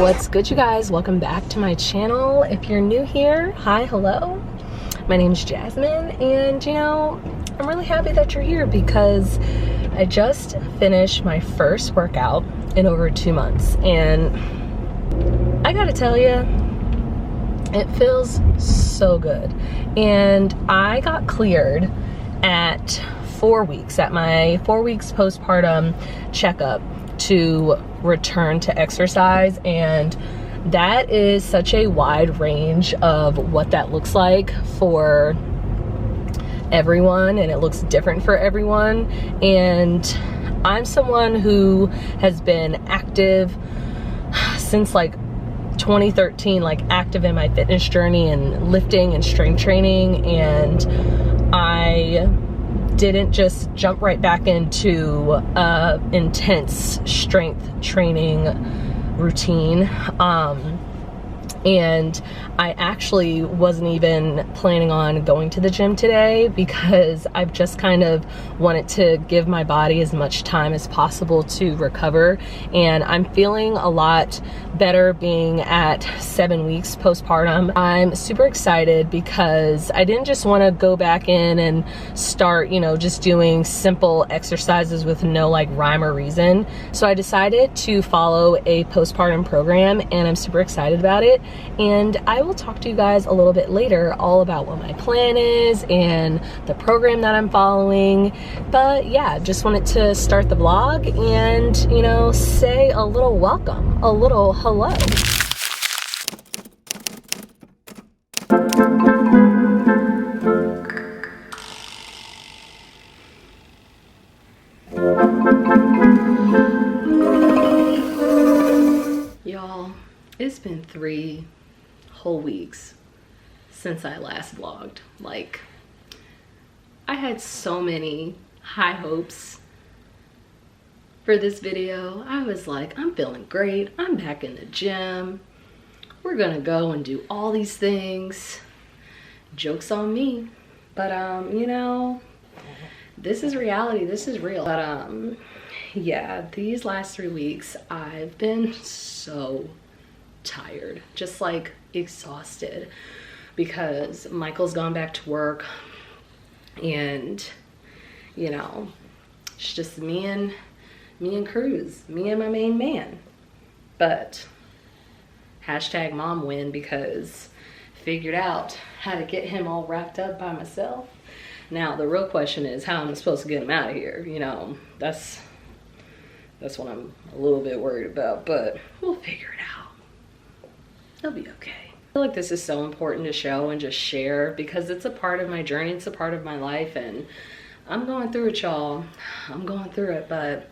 What's good, you guys? Welcome back to my channel. If you're new here, hi, hello. My name's Jasmine, and I'm really happy that you're here because I just finished my first workout in over 2 months, and I gotta tell you, it feels so good. And I got cleared at 4 weeks, at my 4 weeks postpartum checkup, to return to exercise. And that is such a wide range of what that looks like for everyone, and it looks different for everyone. And I'm someone who has been active since like 2013, like active in my fitness journey and lifting and strength training, and I didn't just jump right back into intense strength training routine. And I actually wasn't even planning on going to the gym today because I've just kind of wanted to give my body as much time as possible to recover. And I'm feeling a lot better being at 7 weeks postpartum. I'm super excited because I didn't just want to go back in and start, just doing simple exercises with no like rhyme or reason. So I decided to follow a postpartum program, and I'm super excited about it. And I will talk to you guys a little bit later all about what my plan is and the program that I'm following. But yeah, just wanted to start the vlog and, say a little welcome, a little hello. Y'all, it's been 3 whole weeks since I last vlogged. Like, I had so many high hopes for this video. I was like, I'm feeling great. I'm back in the gym. We're gonna go and do all these things. Joke's on me. But this is reality. This is real. But yeah, these last 3 weeks I've been so tired, just like exhausted, because Michael's gone back to work, and it's just me and Cruz, me and my main man. But hashtag mom win, because figured out how to get him all wrapped up by myself. Now the real question is how I'm supposed to get him out of here. That's what I'm a little bit worried about, but we'll figure it out. It'll be okay. I feel like this is so important to show and just share because it's a part of my journey. It's a part of my life, and I'm going through it, y'all. I'm going through it, but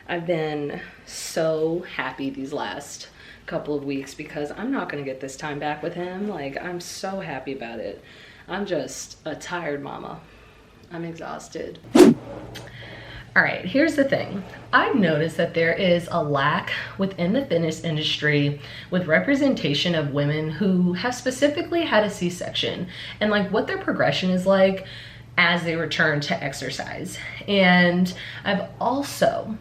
I've been so happy these last couple of weeks because I'm not gonna get this time back with him. Like, I'm so happy about it. I'm just a tired mama. I'm exhausted. All right, here's the thing. I've noticed that there is a lack within the fitness industry with representation of women who have specifically had a C-section and like what their progression is like as they return to exercise. And I've also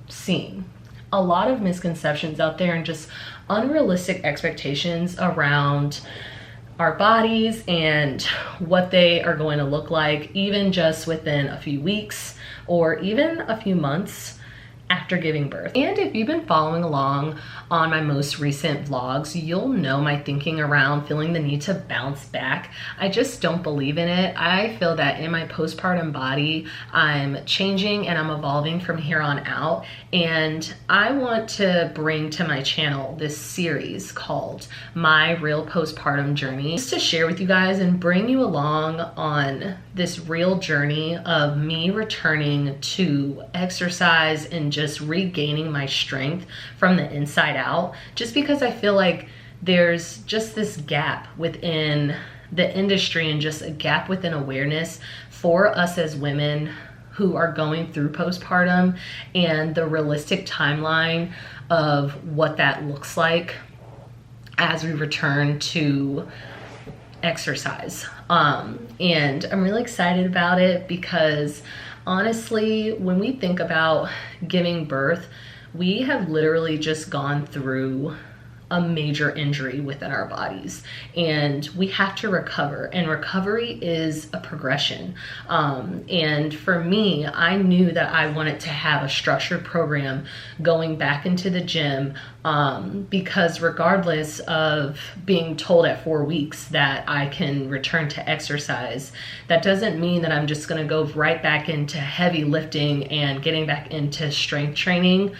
seen a lot of misconceptions out there and just unrealistic expectations around our bodies and what they are going to look like, even just within a few weeks or even a few months after giving birth. And if you've been following along on my most recent vlogs, you'll know my thinking around feeling the need to bounce back. I just don't believe in it. I feel that in my postpartum body, I'm changing and I'm evolving from here on out. And I want to bring to my channel this series called My Real Postpartum Journey, just to share with you guys and bring you along on this real journey of me returning to exercise and just regaining my strength from the inside out, just because I feel like there's just this gap within the industry and just a gap within awareness for us as women who are going through postpartum and the realistic timeline of what that looks like as we return to exercise. And I'm really excited about it because honestly, when we think about giving birth, we have literally just gone through a major injury within our bodies, and we have to recover, and recovery is a progression. And for me, I knew that I wanted to have a structured program going back into the gym, because regardless of being told at 4 weeks that I can return to exercise, that doesn't mean that I'm just gonna go right back into heavy lifting and getting back into strength training,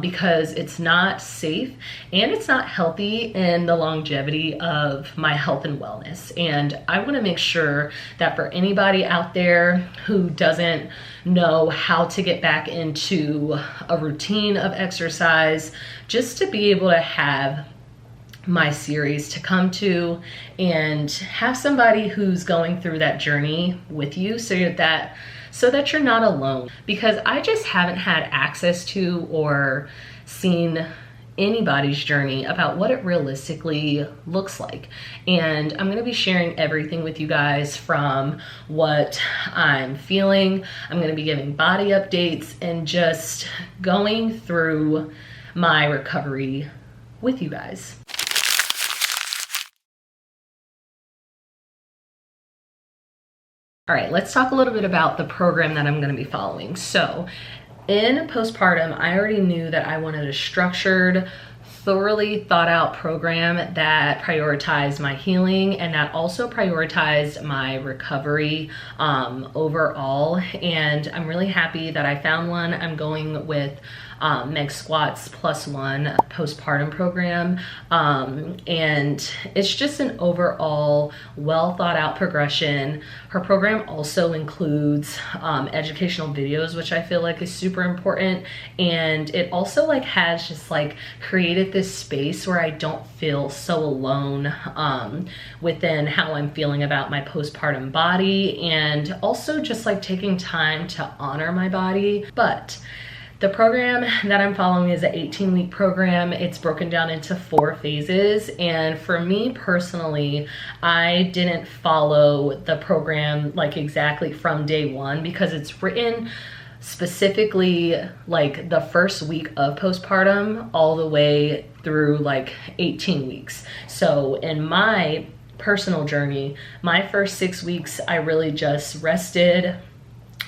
because it's not safe and it's not healthy in the longevity of my health and wellness. And I wanna make sure that for anybody out there who doesn't know how to get back into a routine of exercise, just to be able to have my series to come to and have somebody who's going through that journey with you, so that you're not alone. Because I just haven't had access to or seen anybody's journey about what it realistically looks like. And I'm going to be sharing everything with you guys, from what I'm feeling. I'm going to be giving body updates and just going through my recovery with you guys. All right, let's talk a little bit about the program that I'm going to be following. So in postpartum, I already knew that I wanted a structured, thoroughly thought out program that prioritized my healing and that also prioritized my recovery overall. And I'm really happy that I found one. I'm going with Meg Squat's +1 postpartum program, and it's just an overall well thought out progression. Her program also includes educational videos, which I feel like is super important, and it also like has just like created this space where I don't feel so alone within how I'm feeling about my postpartum body, and also just like taking time to honor my body. But the program that I'm following is an 18-week program. It's broken down into 4 phases. And for me personally, I didn't follow the program like exactly from day one, because it's written specifically like the first week of postpartum all the way through like 18 weeks. So in my personal journey, my first 6 weeks, I really just rested,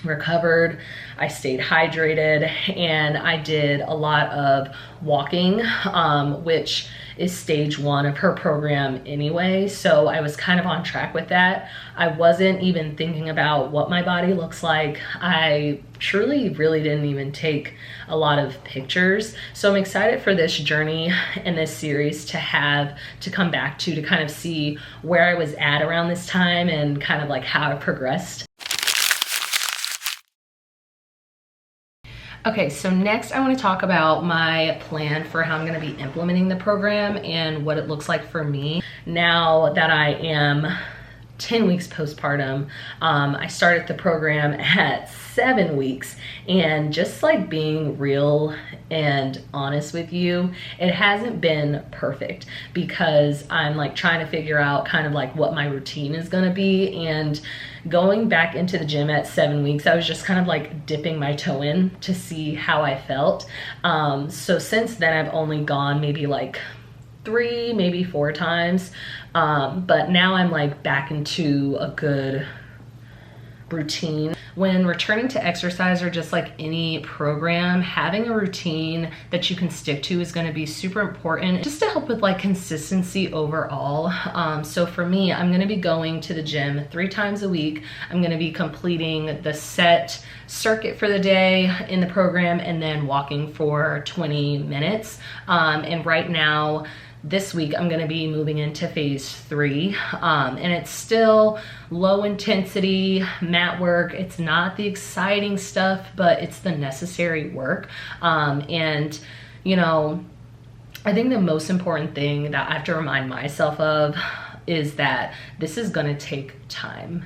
recovered, I stayed hydrated, and I did a lot of walking, which is stage 1 of her program anyway. So I was kind of on track with that. I wasn't even thinking about what my body looks like. I truly really didn't even take a lot of pictures. So I'm excited for this journey and this series to come back to kind of see where I was at around this time and kind of like how I progressed. Okay, so next I want to talk about my plan for how I'm going to be implementing the program and what it looks like for me now that I am 10 weeks postpartum. I started the program at 7 weeks, and just like being real and honest with you, it hasn't been perfect because I'm like trying to figure out kind of like what my routine is going to be. And going back into the gym at 7 weeks, I was just kind of like dipping my toe in to see how I felt. So since then I've only gone maybe like 3, maybe 4 times. But now I'm like back into a good routine. When returning to exercise, or just like any program, having a routine that you can stick to is going to be super important, just to help with like consistency overall. So for me, I'm going to be going to the gym 3 times a week. I'm going to be completing the set circuit for the day in the program and then walking for 20 minutes. And right now, this week, I'm going to be moving into phase 3, and it's still low intensity mat work. It's not the exciting stuff, but it's the necessary work. And, you know, I think the most important thing that I have to remind myself of is that this is going to take time.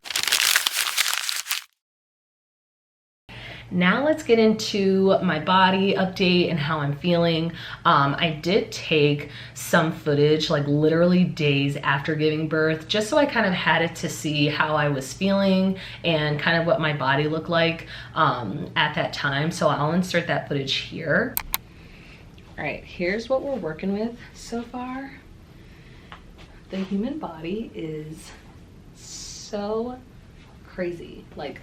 Now let's get into my body update and how I'm feeling. I did take some footage, like literally days after giving birth, just so I kind of had it to see how I was feeling and kind of what my body looked like at that time. So I'll insert that footage here. All right, here's what we're working with so far. The human body is so crazy, like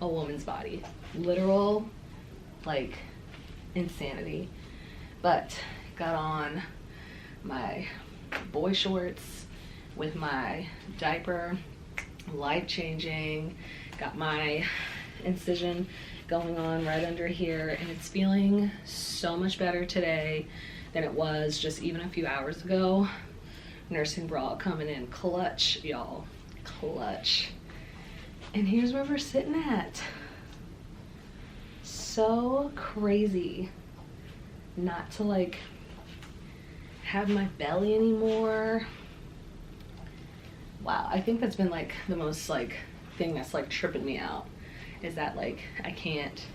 a woman's body, literal, like insanity. But got on my boy shorts with my diaper, life changing, got my incision going on right under here, and it's feeling so much better today than it was just even a few hours ago. Nursing bra coming in clutch, y'all, clutch. And here's where we're sitting at. So crazy not to like have my belly anymore. Wow, I think that's been like the most like thing that's like tripping me out, is that like I can't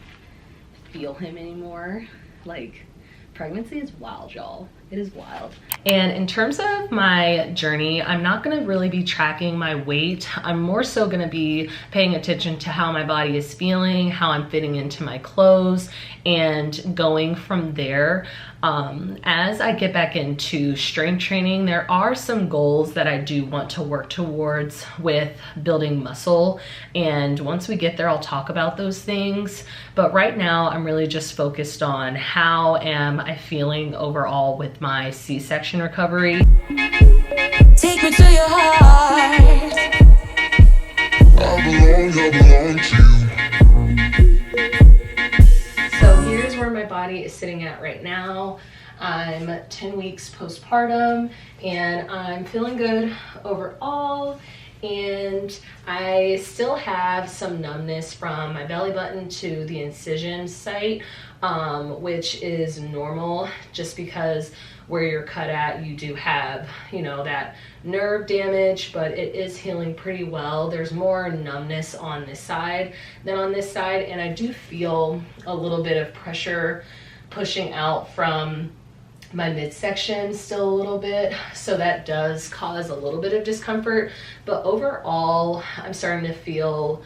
feel him anymore. Like, pregnancy is wild, y'all. It is wild. And in terms of my journey, I'm not gonna really be tracking my weight. I'm more so gonna be paying attention to how my body is feeling, how I'm fitting into my clothes, and going from there. As I get back into strength training, there are some goals that I do want to work towards with building muscle. And once we get there, I'll talk about those things. But right now, I'm really just focused on how am I feeling overall with my C-section recovery. Take me to your heart. I belong to you. So here's where my body is sitting at right now. I'm 10 weeks postpartum and I'm feeling good overall. And I still have some numbness from my belly button to the incision site, which is normal just because where you're cut at, you do have, you know, that nerve damage, but it is healing pretty well. There's more numbness on this side than on this side, and I do feel a little bit of pressure pushing out from my midsection still a little bit, so that does cause a little bit of discomfort, but overall I'm starting to feel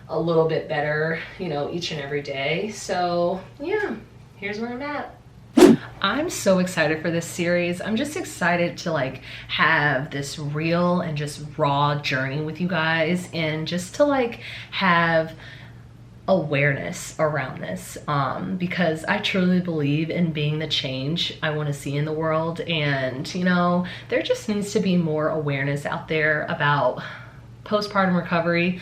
a little bit better, you know, each and every day. So yeah, here's where I'm at. I'm so excited for this series. I'm just excited to like have this real and just raw journey with you guys, and just to like have awareness around this, because I truly believe in being the change I want to see in the world. And you know, there just needs to be more awareness out there about postpartum recovery,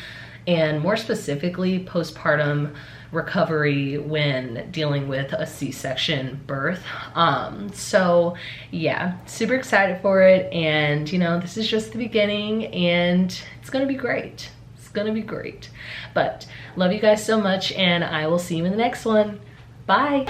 and more specifically postpartum recovery when dealing with a C-section birth. So yeah, super excited for it, and you know, this is just the beginning and it's gonna be great. Gonna be great. But love you guys so much, and I will see you in the next one. Bye.